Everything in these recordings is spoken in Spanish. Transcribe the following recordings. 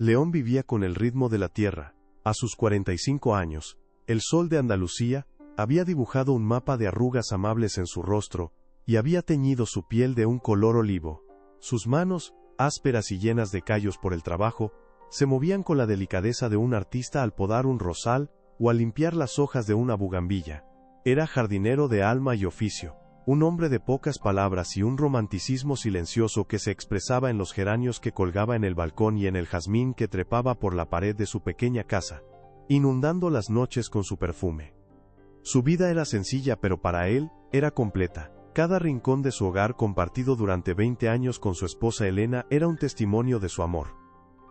León vivía con el ritmo de la tierra. A sus 45 años, el sol de Andalucía había dibujado un mapa de arrugas amables en su rostro, y había teñido su piel de un color olivo. Sus manos, ásperas y llenas de callos por el trabajo, se movían con la delicadeza de un artista al podar un rosal o al limpiar las hojas de una bugambilla. Era jardinero de alma y oficio, un hombre de pocas palabras y un romanticismo silencioso que se expresaba en los geranios que colgaba en el balcón y en el jazmín que trepaba por la pared de su pequeña casa, inundando las noches con su perfume. Su vida era sencilla, pero para él, era completa. Cada rincón de su hogar, compartido durante 20 años con su esposa Elena, era un testimonio de su amor.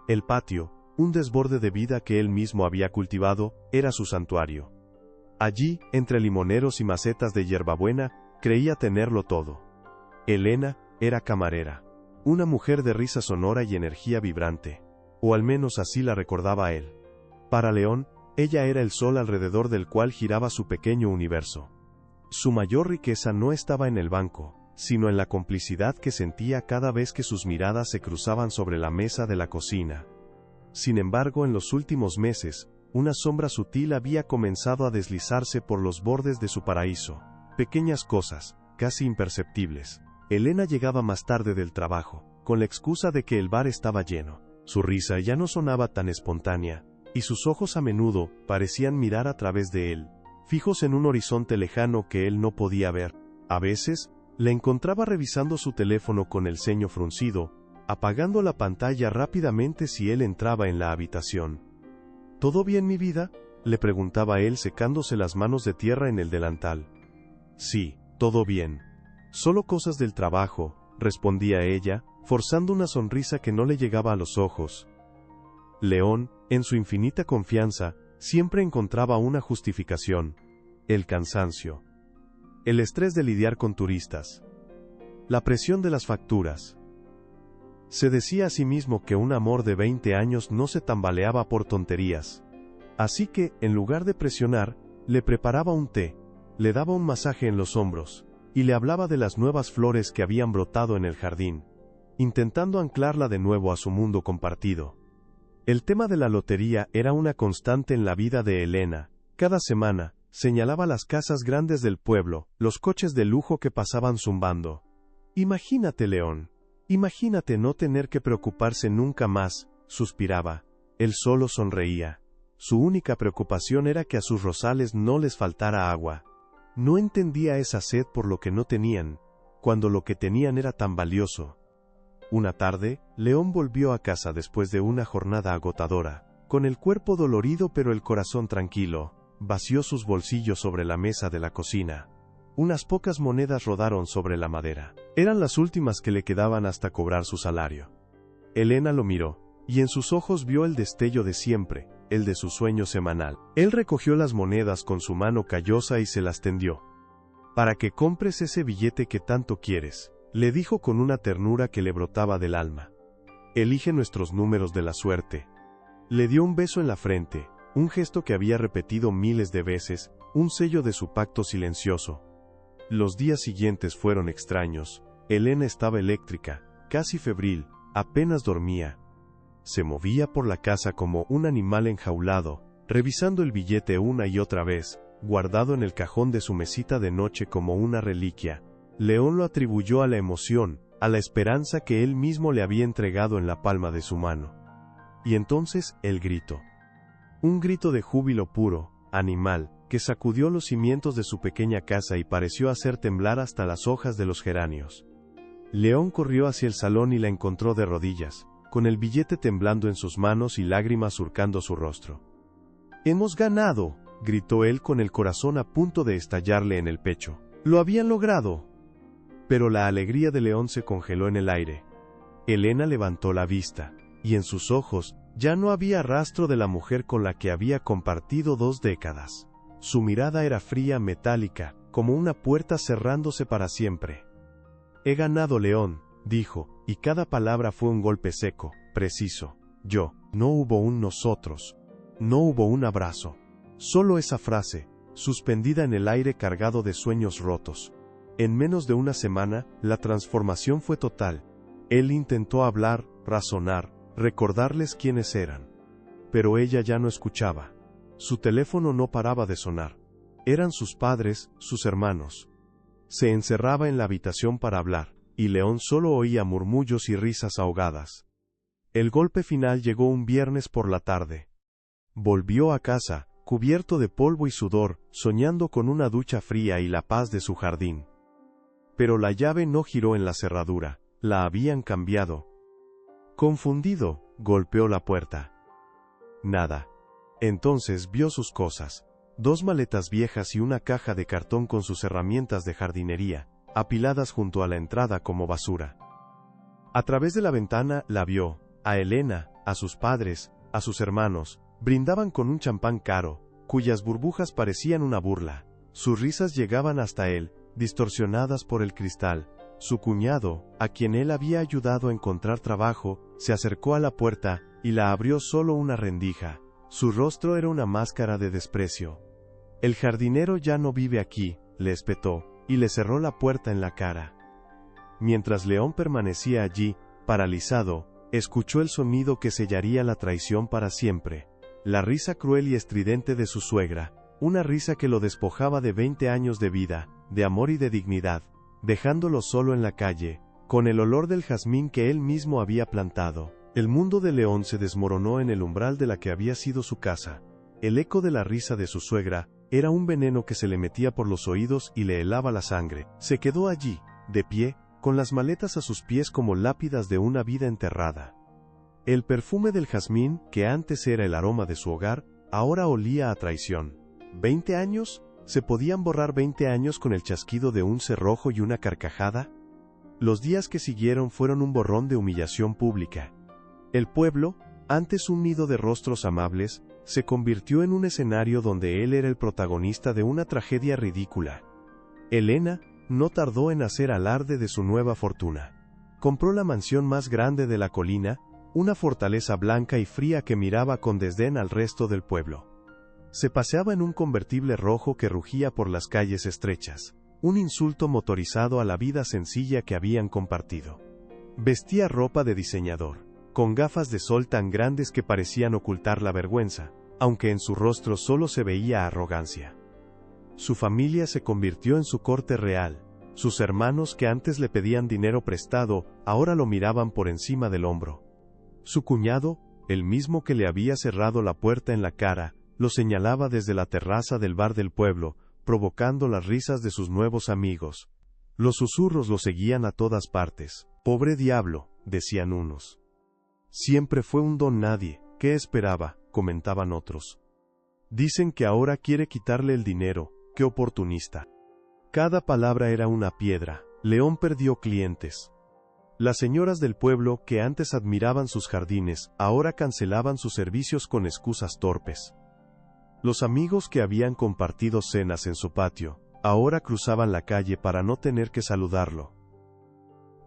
El patio, un desborde de vida que él mismo había cultivado, era su santuario. Allí, entre limoneros y macetas de hierbabuena, creía tenerlo todo. Elena era camarera, una mujer de risa sonora y energía vibrante, o al menos así la recordaba él. Para León, ella era el sol alrededor del cual giraba su pequeño universo. Su mayor riqueza no estaba en el banco, sino en la complicidad que sentía cada vez que sus miradas se cruzaban sobre la mesa de la cocina. Sin embargo, en los últimos meses, una sombra sutil había comenzado a deslizarse por los bordes de su paraíso. Pequeñas cosas, casi imperceptibles. Elena llegaba más tarde del trabajo, con la excusa de que el bar estaba lleno. Su risa ya no sonaba tan espontánea, y sus ojos a menudo parecían mirar a través de él, fijos en un horizonte lejano que él no podía ver. A veces, le encontraba revisando su teléfono con el ceño fruncido, apagando la pantalla rápidamente si él entraba en la habitación. ¿Todo bien, mi vida?, le preguntaba él secándose las manos de tierra en el delantal. Sí, todo bien. Solo cosas del trabajo, respondía ella, forzando una sonrisa que no le llegaba a los ojos. León, en su infinita confianza, siempre encontraba una justificación: el cansancio, el estrés de lidiar con turistas, la presión de las facturas. Se decía a sí mismo que un amor de 20 años no se tambaleaba por tonterías. Así que, en lugar de presionar, le preparaba un té, le daba un masaje en los hombros, y le hablaba de las nuevas flores que habían brotado en el jardín, intentando anclarla de nuevo a su mundo compartido. El tema de la lotería era una constante en la vida de Elena. Cada semana, señalaba las casas grandes del pueblo, los coches de lujo que pasaban zumbando. Imagínate, León. Imagínate no tener que preocuparse nunca más, suspiraba. Él solo sonreía. Su única preocupación era que a sus rosales no les faltara agua. No entendía esa sed por lo que no tenían, cuando lo que tenían era tan valioso. Una tarde, León volvió a casa después de una jornada agotadora, con el cuerpo dolorido pero el corazón tranquilo. Vació sus bolsillos sobre la mesa de la cocina. Unas pocas monedas rodaron sobre la madera. Eran las últimas que le quedaban hasta cobrar su salario. Elena lo miró, y en sus ojos vio el destello de siempre, el de su sueño semanal. Él recogió las monedas con su mano callosa y se las tendió. «Para que compres ese billete que tanto quieres», le dijo con una ternura que le brotaba del alma. «Elige nuestros números de la suerte». Le dio un beso en la frente, un gesto que había repetido miles de veces, un sello de su pacto silencioso. Los días siguientes fueron extraños. Elena estaba eléctrica, casi febril, apenas dormía. Se movía por la casa como un animal enjaulado, revisando el billete una y otra vez, guardado en el cajón de su mesita de noche como una reliquia. León lo atribuyó a la emoción, a la esperanza que él mismo le había entregado en la palma de su mano. Y entonces, el grito. Un grito de júbilo puro, animal, que sacudió los cimientos de su pequeña casa y pareció hacer temblar hasta las hojas de los geranios. León corrió hacia el salón y la encontró de rodillas, con el billete temblando en sus manos y lágrimas surcando su rostro. «¡Hemos ganado!», gritó él con el corazón a punto de estallarle en el pecho. «¡Lo habían logrado!». Pero la alegría de León se congeló en el aire. Elena levantó la vista, y en sus ojos ya no había rastro de la mujer con la que había compartido 2 décadas. Su mirada era fría, metálica, como una puerta cerrándose para siempre. «He ganado, León», dijo, y cada palabra fue un golpe seco, preciso. «Yo». No hubo un nosotros. No hubo un abrazo. Solo esa frase, suspendida en el aire cargado de sueños rotos. En menos de una semana, la transformación fue total. Él intentó hablar, razonar, recordarles quiénes eran. Pero ella ya no escuchaba. Su teléfono no paraba de sonar. Eran sus padres, sus hermanos. Se encerraba en la habitación para hablar, y León solo oía murmullos y risas ahogadas. El golpe final llegó un viernes por la tarde. Volvió a casa, cubierto de polvo y sudor, soñando con una ducha fría y la paz de su jardín. Pero la llave no giró en la cerradura, la habían cambiado. Confundido, golpeó la puerta. Nada. Entonces vio sus cosas. 2 maletas viejas y una caja de cartón con sus herramientas de jardinería, apiladas junto a la entrada como basura. A través de la ventana la vio, a Elena, a sus padres, a sus hermanos, brindaban con un champán caro, cuyas burbujas parecían una burla. Sus risas llegaban hasta él, distorsionadas por el cristal. Su cuñado, a quien él había ayudado a encontrar trabajo, se acercó a la puerta, y la abrió solo una rendija. Su rostro era una máscara de desprecio. El jardinero ya no vive aquí, le espetó, y le cerró la puerta en la cara. Mientras León permanecía allí, paralizado, escuchó el sonido que sellaría la traición para siempre. La risa cruel y estridente de su suegra, una risa que lo despojaba de 20 años de vida, de amor y de dignidad, dejándolo solo en la calle, con el olor del jazmín que él mismo había plantado. El mundo de León se desmoronó en el umbral de la que había sido su casa. El eco de la risa de su suegra era un veneno que se le metía por los oídos y le helaba la sangre. Se quedó allí, de pie, con las maletas a sus pies como lápidas de una vida enterrada. El perfume del jazmín, que antes era el aroma de su hogar, ahora olía a traición. ¿20 años? ¿Se podían borrar 20 años con el chasquido de un cerrojo y una carcajada? Los días que siguieron fueron un borrón de humillación pública. El pueblo, antes un nido de rostros amables, se convirtió en un escenario donde él era el protagonista de una tragedia ridícula. Elena no tardó en hacer alarde de su nueva fortuna. Compró la mansión más grande de la colina, una fortaleza blanca y fría que miraba con desdén al resto del pueblo. Se paseaba en un convertible rojo que rugía por las calles estrechas, un insulto motorizado a la vida sencilla que habían compartido. Vestía ropa de diseñador, con gafas de sol tan grandes que parecían ocultar la vergüenza, aunque en su rostro solo se veía arrogancia. Su familia se convirtió en su corte real. Sus hermanos que antes le pedían dinero prestado, ahora lo miraban por encima del hombro. Su cuñado, el mismo que le había cerrado la puerta en la cara, lo señalaba desde la terraza del bar del pueblo, provocando las risas de sus nuevos amigos. Los susurros lo seguían a todas partes. «Pobre diablo», decían unos. «Siempre fue un don nadie, ¿qué esperaba?», comentaban otros. «Dicen que ahora quiere quitarle el dinero, qué oportunista». Cada palabra era una piedra. León perdió clientes. Las señoras del pueblo, que antes admiraban sus jardines, ahora cancelaban sus servicios con excusas torpes. Los amigos que habían compartido cenas en su patio, ahora cruzaban la calle para no tener que saludarlo.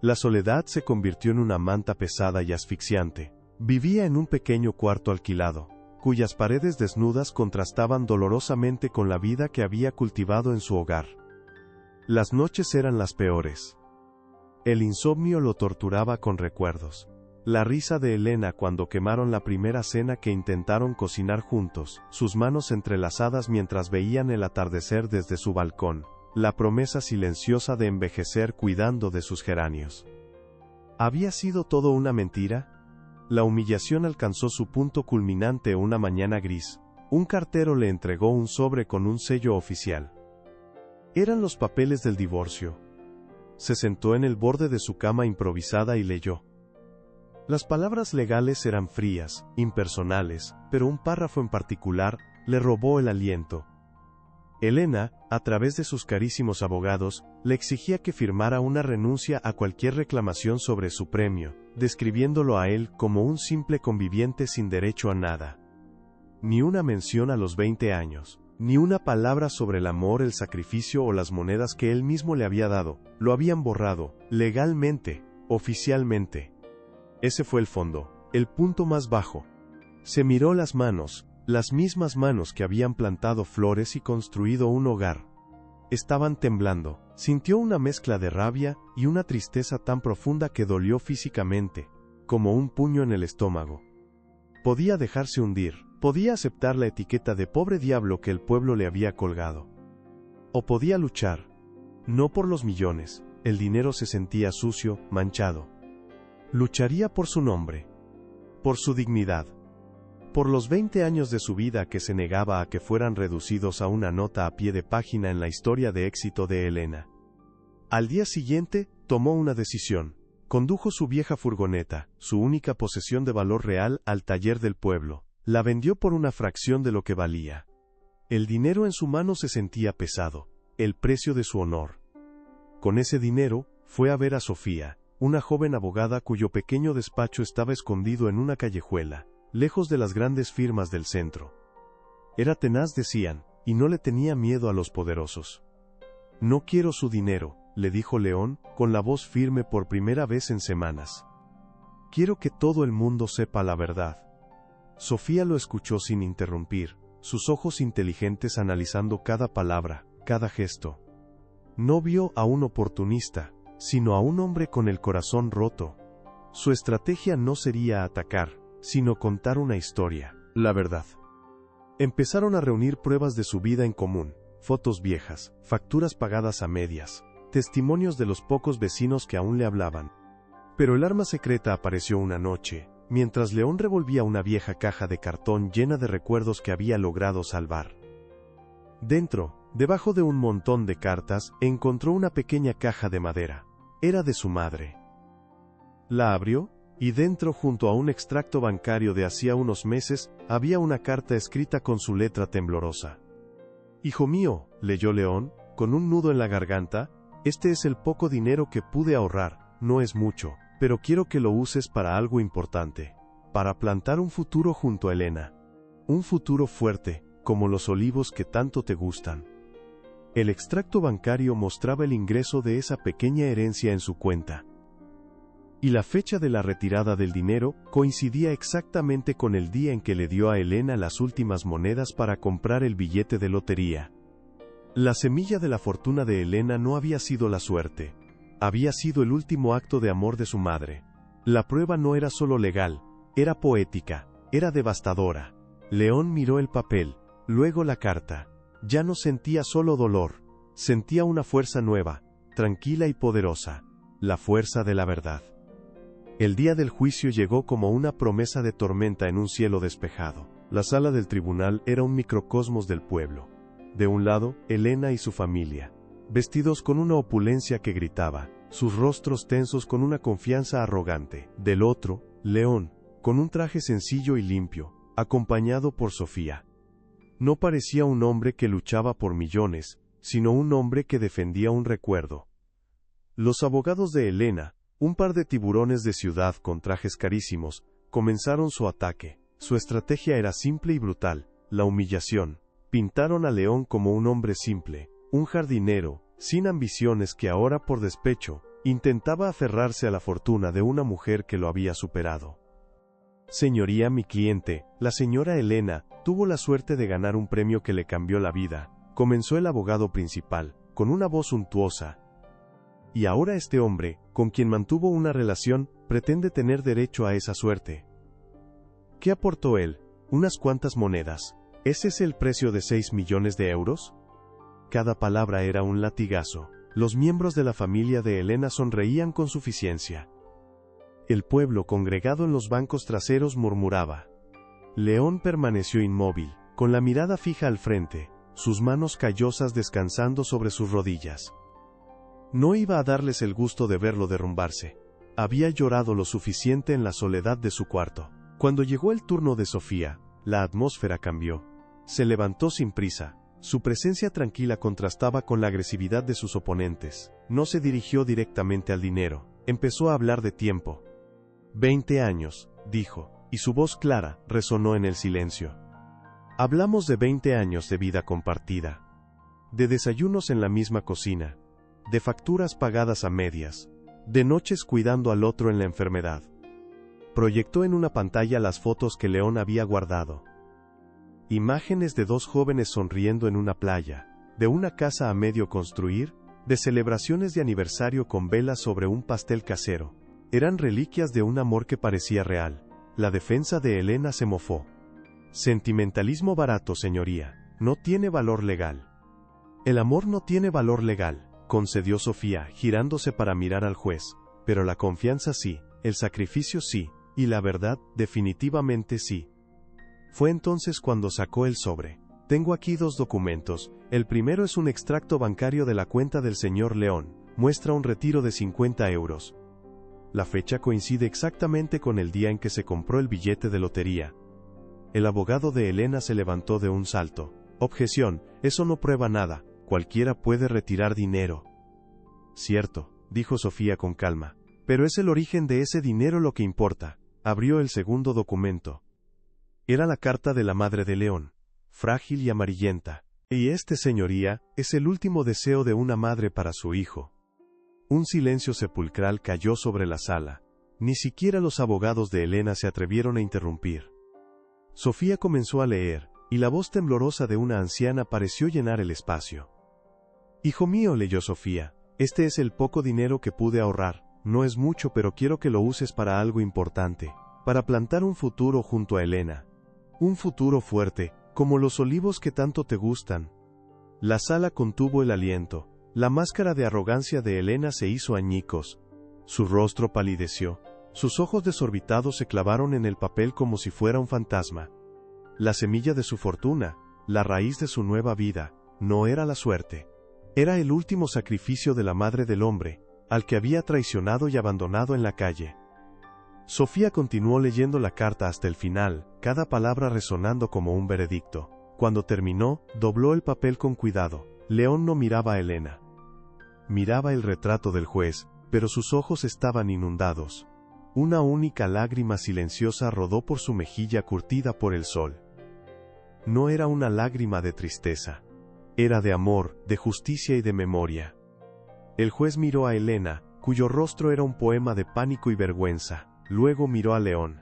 La soledad se convirtió en una manta pesada y asfixiante. Vivía en un pequeño cuarto alquilado, cuyas paredes desnudas contrastaban dolorosamente con la vida que había cultivado en su hogar. Las noches eran las peores. El insomnio lo torturaba con recuerdos. La risa de Elena cuando quemaron la primera cena que intentaron cocinar juntos, sus manos entrelazadas mientras veían el atardecer desde su balcón, la promesa silenciosa de envejecer cuidando de sus geranios. ¿Había sido todo una mentira? La humillación alcanzó su punto culminante una mañana gris. Un cartero le entregó un sobre con un sello oficial. Eran los papeles del divorcio. Se sentó en el borde de su cama improvisada y leyó. Las palabras legales eran frías, impersonales, pero un párrafo en particular le robó el aliento. Elena, a través de sus carísimos abogados, le exigía que firmara una renuncia a cualquier reclamación sobre su premio, describiéndolo a él como un simple conviviente sin derecho a nada. Ni una mención a los 20 años. Ni una palabra sobre el amor, el sacrificio o las monedas que él mismo le había dado. Lo habían borrado, legalmente, oficialmente. Ese fue el fondo, el punto más bajo. Se miró las manos, las mismas manos que habían plantado flores y construido un hogar. Estaban temblando. Sintió una mezcla de rabia y una tristeza tan profunda que dolió físicamente. como un puño en el estómago. Podía dejarse hundir, podía aceptar la etiqueta de pobre diablo que el pueblo le había colgado. O podía luchar. No por los millones, el dinero se sentía sucio, manchado. Lucharía por su nombre, por su dignidad, por los 20 años de su vida que se negaba a que fueran reducidos a una nota a pie de página en la historia de éxito de Elena. Al día siguiente, tomó una decisión. Condujo su vieja furgoneta, su única posesión de valor real, al taller del pueblo. La vendió por una fracción de lo que valía. El dinero en su mano se sentía pesado, el precio de su honor. Con ese dinero, fue a ver a Sofía, una joven abogada cuyo pequeño despacho estaba escondido en una callejuela, lejos de las grandes firmas del centro. Era tenaz, decían, y no le tenía miedo a los poderosos. No quiero su dinero, le dijo León, con la voz firme por primera vez en semanas. Quiero que todo el mundo sepa la verdad. Sofía lo escuchó sin interrumpir, sus ojos inteligentes analizando cada palabra, cada gesto. No vio a un oportunista, sino a un hombre con el corazón roto. Su estrategia no sería atacar, sino contar una historia, la verdad. Empezaron a reunir pruebas de su vida en común, fotos viejas, facturas pagadas a medias, testimonios de los pocos vecinos que aún le hablaban. Pero el arma secreta apareció una noche, mientras León revolvía una vieja caja de cartón llena de recuerdos que había logrado salvar. Dentro, debajo de un montón de cartas, encontró una pequeña caja de madera. Era de su madre. La abrió, y dentro, junto a un extracto bancario de hacía unos meses, había una carta escrita con su letra temblorosa. «Hijo mío», leyó León, con un nudo en la garganta, «este es el poco dinero que pude ahorrar, no es mucho, pero quiero que lo uses para algo importante, para plantar un futuro junto a Elena. Un futuro fuerte, como los olivos que tanto te gustan». El extracto bancario mostraba el ingreso de esa pequeña herencia en su cuenta. Y la fecha de la retirada del dinero coincidía exactamente con el día en que le dio a Elena las últimas monedas para comprar el billete de lotería. La semilla de la fortuna de Elena no había sido la suerte. Había sido el último acto de amor de su madre. La prueba no era solo legal, era poética, era devastadora. León miró el papel, luego la carta. Ya no sentía solo dolor, sentía una fuerza nueva, tranquila y poderosa, la fuerza de la verdad. El día del juicio llegó como una promesa de tormenta en un cielo despejado. La sala del tribunal era un microcosmos del pueblo. De un lado, Elena y su familia, vestidos con una opulencia que gritaba, sus rostros tensos con una confianza arrogante. Del otro, León, con un traje sencillo y limpio, acompañado por Sofía. No parecía un hombre que luchaba por millones, sino un hombre que defendía un recuerdo. Los abogados de Elena, un par de tiburones de ciudad con trajes carísimos, comenzaron su ataque. Su estrategia era simple y brutal, la humillación. Pintaron a León como un hombre simple, un jardinero, sin ambiciones que ahora por despecho, intentaba aferrarse a la fortuna de una mujer que lo había superado. «Señoría, mi cliente, la señora Elena, tuvo la suerte de ganar un premio que le cambió la vida», comenzó el abogado principal, con una voz suntuosa. «Y ahora este hombre, con quien mantuvo una relación, pretende tener derecho a esa suerte». «¿Qué aportó él? Unas cuantas monedas. ¿Ese es el precio de 6 millones de euros?» Cada palabra era un latigazo. Los miembros de la familia de Elena sonreían con suficiencia. El pueblo congregado en los bancos traseros murmuraba. León permaneció inmóvil, con la mirada fija al frente, sus manos callosas descansando sobre sus rodillas. No iba a darles el gusto de verlo derrumbarse. Había llorado lo suficiente en la soledad de su cuarto. Cuando llegó el turno de Sofía, la atmósfera cambió. Se levantó sin prisa. Su presencia tranquila contrastaba con la agresividad de sus oponentes. No se dirigió directamente al dinero. Empezó a hablar de tiempo. 20 años, dijo, y su voz clara resonó en el silencio. Hablamos de 20 años de vida compartida. De desayunos en la misma cocina. De facturas pagadas a medias. De noches cuidando al otro en la enfermedad. Proyectó en una pantalla las fotos que León había guardado. Imágenes de 2 jóvenes sonriendo en una playa, de una casa a medio construir, de celebraciones de aniversario con velas sobre un pastel casero. Eran reliquias de un amor que parecía real. La defensa de Elena se mofó. Sentimentalismo barato, señoría. No tiene valor legal. El amor no tiene valor legal, concedió Sofía, girándose para mirar al juez. Pero la confianza sí, el sacrificio sí, y la verdad, definitivamente sí. Fue entonces cuando sacó el sobre. Tengo aquí 2 documentos. El primero es un extracto bancario de la cuenta del señor León. Muestra un retiro de 50 euros. La fecha coincide exactamente con el día en que se compró el billete de lotería. El abogado de Elena se levantó de un salto. Objeción, eso no prueba nada. Cualquiera puede retirar dinero. Cierto, dijo Sofía con calma. Pero es el origen de ese dinero lo que importa. Abrió el segundo documento. Era la carta de la madre de León, frágil y amarillenta. Y este, señoría, es el último deseo de una madre para su hijo. Un silencio sepulcral cayó sobre la sala. Ni siquiera los abogados de Elena se atrevieron a interrumpir. Sofía comenzó a leer, y la voz temblorosa de una anciana pareció llenar el espacio. Hijo mío, leyó Sofía, este es el poco dinero que pude ahorrar. No es mucho, pero quiero que lo uses para algo importante, para plantar un futuro junto a Elena. Un futuro fuerte, como los olivos que tanto te gustan. La sala contuvo el aliento. La máscara de arrogancia de Elena se hizo añicos. Su rostro palideció. Sus ojos desorbitados se clavaron en el papel como si fuera un fantasma. La semilla de su fortuna, la raíz de su nueva vida, no era la suerte. Era el último sacrificio de la madre del hombre, al que había traicionado y abandonado en la calle. Sofía continuó leyendo la carta hasta el final, cada palabra resonando como un veredicto. Cuando terminó, dobló el papel con cuidado. León no miraba a Elena. Miraba el retrato del juez, pero sus ojos estaban inundados. Una única lágrima silenciosa rodó por su mejilla curtida por el sol. No era una lágrima de tristeza. Era de amor, de justicia y de memoria. El juez miró a Elena, cuyo rostro era un poema de pánico y vergüenza. Luego miró a León.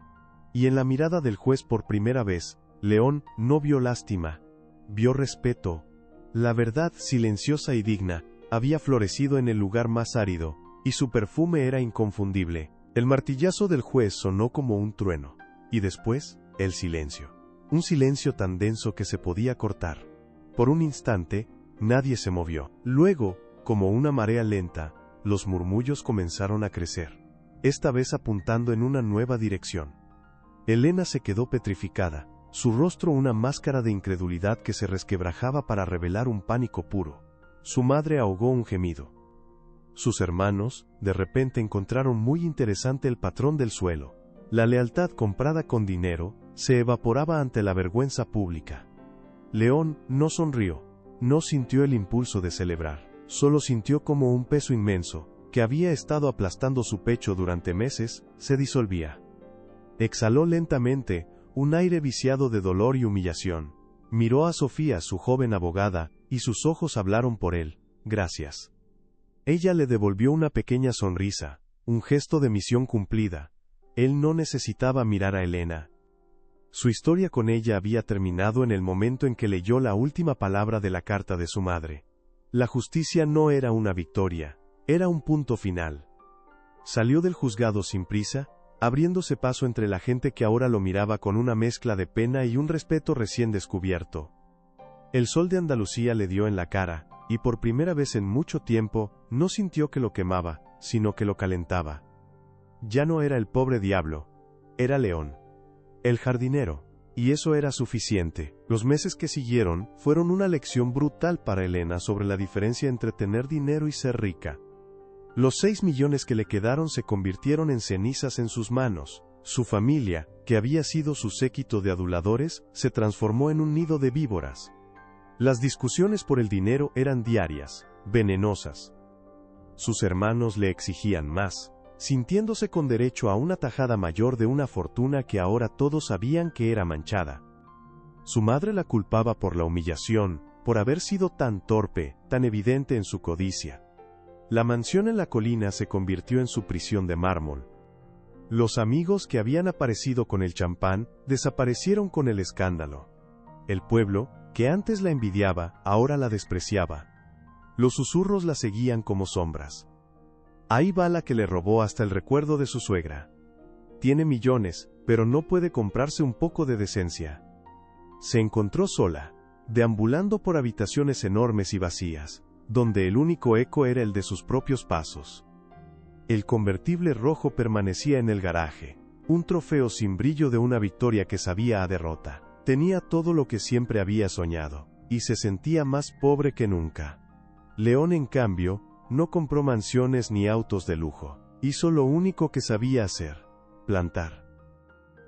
Y en la mirada del juez por primera vez, León no vio lástima, vio respeto. La verdad, silenciosa y digna, había florecido en el lugar más árido, y su perfume era inconfundible. El martillazo del juez sonó como un trueno. Y después, el silencio. Un silencio tan denso que se podía cortar. Por un instante, nadie se movió. Luego, como una marea lenta, los murmullos comenzaron a crecer, esta vez apuntando en una nueva dirección. Elena se quedó petrificada, su rostro una máscara de incredulidad que se resquebrajaba para revelar un pánico puro. Su madre ahogó un gemido. Sus hermanos, de repente encontraron muy interesante el patrón del suelo. La lealtad comprada con dinero, se evaporaba ante la vergüenza pública. León no sonrió, no sintió el impulso de celebrar, solo sintió como un peso inmenso, que había estado aplastando su pecho durante meses, se disolvía. Exhaló lentamente, un aire viciado de dolor y humillación. Miró a Sofía, su joven abogada, y sus ojos hablaron por él. Gracias. Ella le devolvió una pequeña sonrisa, un gesto de misión cumplida. Él no necesitaba mirar a Elena. Su historia con ella había terminado en el momento en que leyó la última palabra de la carta de su madre. La justicia no era una victoria, era un punto final. Salió del juzgado sin prisa, abriéndose paso entre la gente que ahora lo miraba con una mezcla de pena y un respeto recién descubierto. El sol de Andalucía le dio en la cara, y por primera vez en mucho tiempo, no sintió que lo quemaba, sino que lo calentaba. Ya no era el pobre diablo, era León, el jardinero, y eso era suficiente. Los meses que siguieron fueron una lección brutal para Elena sobre la diferencia entre tener dinero y ser rica. Los 6 millones que le quedaron se convirtieron en cenizas en sus manos. Su familia, que había sido su séquito de aduladores, se transformó en un nido de víboras. Las discusiones por el dinero eran diarias, venenosas. Sus hermanos le exigían más, sintiéndose con derecho a una tajada mayor de una fortuna que ahora todos sabían que era manchada. Su madre la culpaba por la humillación, por haber sido tan torpe, tan evidente en su codicia. La mansión en la colina se convirtió en su prisión de mármol. Los amigos que habían aparecido con el champán, desaparecieron con el escándalo. El pueblo, que antes la envidiaba, ahora la despreciaba. Los susurros la seguían como sombras. Ahí va la que le robó hasta el recuerdo de su suegra. Tiene millones, pero no puede comprarse un poco de decencia. Se encontró sola, deambulando por habitaciones enormes y vacías, donde el único eco era el de sus propios pasos. El convertible rojo permanecía en el garaje, un trofeo sin brillo de una victoria que sabía a derrota. Tenía todo lo que siempre había soñado, y se sentía más pobre que nunca. León, en cambio, no compró mansiones ni autos de lujo. Hizo lo único que sabía hacer: plantar.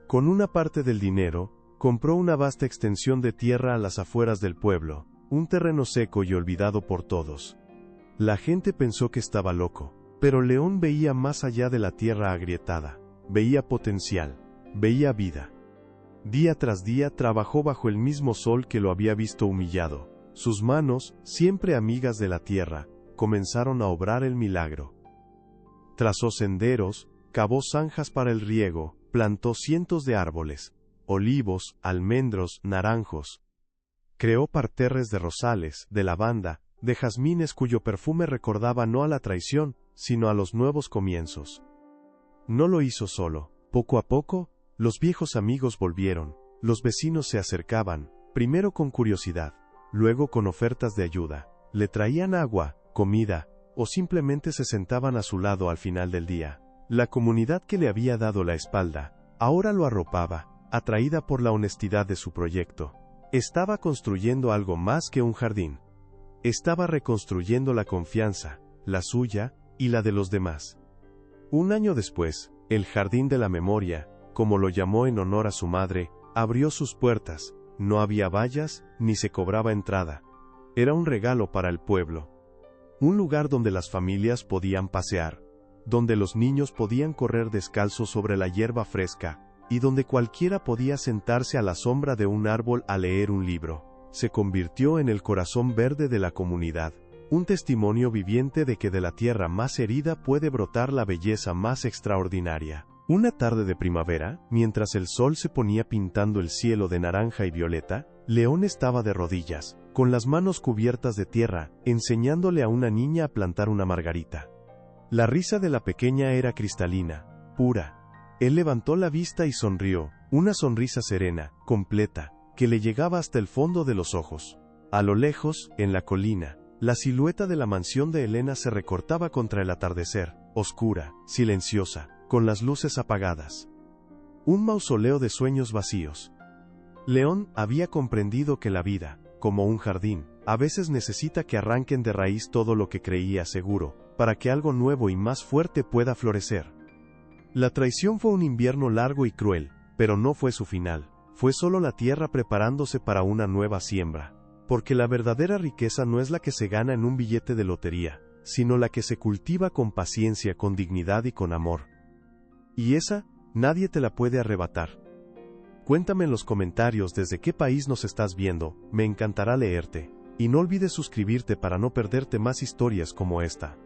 Con una parte del dinero, compró una vasta extensión de tierra a las afueras del pueblo, un terreno seco y olvidado por todos. La gente pensó que estaba loco, pero León veía más allá de la tierra agrietada, veía potencial, veía vida. Día tras día trabajó bajo el mismo sol que lo había visto humillado. Sus manos, siempre amigas de la tierra, comenzaron a obrar el milagro. Trazó senderos, cavó zanjas para el riego, plantó cientos de árboles, olivos, almendros, naranjos. Creó parterres de rosales, de lavanda, de jazmines cuyo perfume recordaba no a la traición, sino a los nuevos comienzos. No lo hizo solo. Poco a poco, los viejos amigos volvieron, los vecinos se acercaban, primero con curiosidad, luego con ofertas de ayuda, le traían agua, comida, o simplemente se sentaban a su lado al final del día. La comunidad que le había dado la espalda, ahora lo arropaba, atraída por la honestidad de su proyecto. Estaba construyendo algo más que un jardín. Estaba reconstruyendo la confianza, la suya y la de los demás. Un año después, el Jardín de la Memoria, como lo llamó en honor a su madre, abrió sus puertas. No había vallas, ni se cobraba entrada. Era un regalo para el pueblo. Un lugar donde las familias podían pasear, donde los niños podían correr descalzos sobre la hierba fresca, y donde cualquiera podía sentarse a la sombra de un árbol a leer un libro. Se convirtió en el corazón verde de la comunidad, un testimonio viviente de que de la tierra más herida puede brotar la belleza más extraordinaria. Una tarde de primavera, mientras el sol se ponía pintando el cielo de naranja y violeta, León estaba de rodillas, con las manos cubiertas de tierra, enseñándole a una niña a plantar una margarita. La risa de la pequeña era cristalina, pura. Él levantó la vista y sonrió, una sonrisa serena, completa, que le llegaba hasta el fondo de los ojos. A lo lejos, en la colina, la silueta de la mansión de Elena se recortaba contra el atardecer, oscura, silenciosa, con las luces apagadas. Un mausoleo de sueños vacíos. León había comprendido que la vida, como un jardín, a veces necesita que arranquen de raíz todo lo que creía seguro, para que algo nuevo y más fuerte pueda florecer. La traición fue un invierno largo y cruel, pero no fue su final. Fue solo la tierra preparándose para una nueva siembra. Porque la verdadera riqueza no es la que se gana en un billete de lotería, sino la que se cultiva con paciencia, con dignidad y con amor. Y esa, nadie te la puede arrebatar. Cuéntame en los comentarios desde qué país nos estás viendo, me encantará leerte. Y no olvides suscribirte para no perderte más historias como esta.